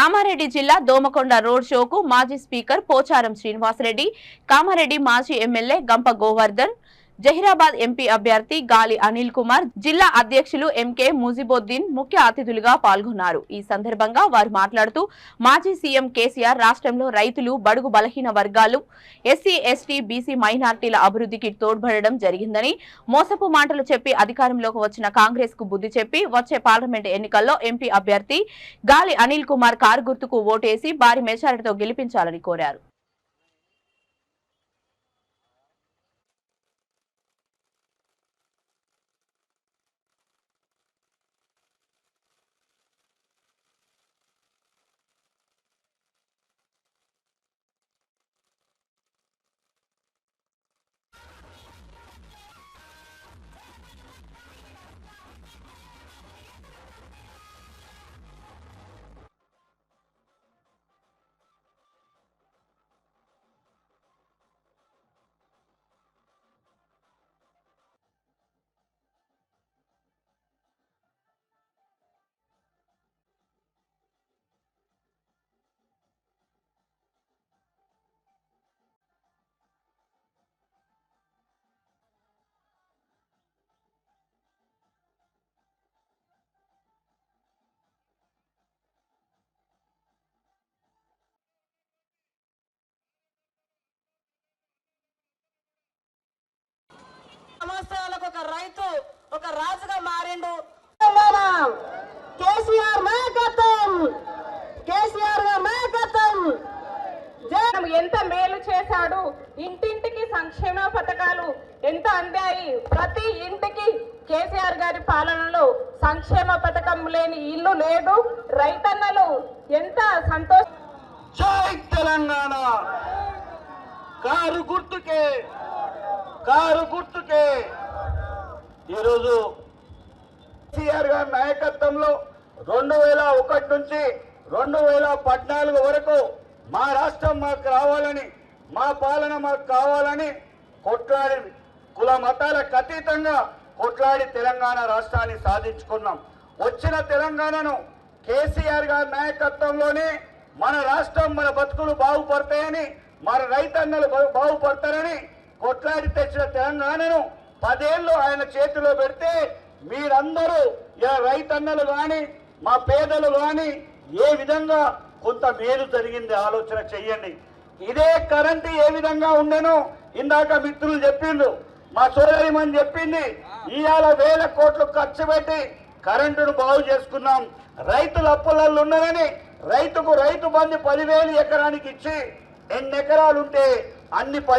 కామారెడ్డి జిల్లా దోమకొండ రోడ్ షోకు మాజీ స్పీకర్ పోచారం శ్రీనివాసరెడ్డి, కామారెడ్డి మాజీ ఎమ్మెల్యే గంప గోవర్ధన్, జహీరాబాద్ ఎంపీ అభ్యర్థి గాలి అనిల్ కుమార్, జిల్లా అధ్యక్షులు ఎంకే ముజిబుద్దీన్ ముఖ్య అతిథులుగా పాల్గొన్నారు. ఈ సందర్భంగా వారు మాట్లాడుతూ మాజీ సీఎం కేసీఆర్ రాష్ట్రంలో రైతులు, బడుగు బలహీన వర్గాలు, ఎస్సీ, ఎస్టీ, బీసీ మైనార్టీల అభివృద్ధికి తోడ్పడడం జరిగిందని, మోసపు మాటలు చెప్పి అధికారంలోకి వచ్చిన కాంగ్రెస్ కు బుద్ధి చెప్పి వచ్చే పార్లమెంట్ ఎన్నికల్లో ఎంపీ అభ్యర్థి గాలి అనిల్ కుమార్ కారు గుర్తుకు ఓటేసి భారీ మెజారిటీతో గెలిపించాలని కోరారు. సంవత్సరాలకు ఒక రైతు ఒక రాజుగా మారిండు. కేసీఆర్ నాయకత్వం, కేసీఆర్ గారి నాయకత్వం. ఎంత మేలు చేశాడు, ఇంటింటికి సంక్షేమ పథకాలు ఎంత అందాయి. ప్రతి ఇంటికి కేసీఆర్ గారి పాలనలో సంక్షేమ పథకం లేని ఇల్లు లేదు. రైతన్నలు ఎంత సంతోషం. జై తెలంగాణ. కారు గుర్తుకే, కారు గుర్తుకే. ఈరోజు కేసీఆర్ గారి నాయకత్వంలో 2001 నుంచి 2014 వరకు మా రాష్ట్రం మాకు రావాలని, మా పాలన మాకు కావాలని కొట్లాడి, కుల మతాలకు అతీతంగా కొట్లాడి తెలంగాణ రాష్ట్రాన్ని సాధించుకున్నాం. వచ్చిన తెలంగాణను కేసీఆర్ గారి నాయకత్వంలోనే మన రాష్ట్రం, మన బతుకులు బాగుపడతాయని, మన రైతన్నలు బాగుపడతారని కొట్లాడి తెచ్చిన తెలంగాణను 10 ఏళ్ళు ఆయన చేతిలో పెడితే మీరందరూ రైతన్నలు కానీ, మా పేదలు కానీ ఏ విధంగా కొంత మేలు జరిగింది ఆలోచన చెయ్యండి. ఇదే కరెంటు ఏ విధంగా ఉండేనో ఇందాక మిత్రులు చెప్పిండ్రు, మా సోదరిమని చెప్పింది. ఇవాళ 1000 కోట్లు ఖర్చు పెట్టి కరెంటును బాగు చేసుకున్నాం. రైతులు అప్పులలో ఉన్నారని రైతు బంధు 10,000 ఎకరానికి ఇచ్చి 2 ఎకరాలు ఉంటే అన్ని 10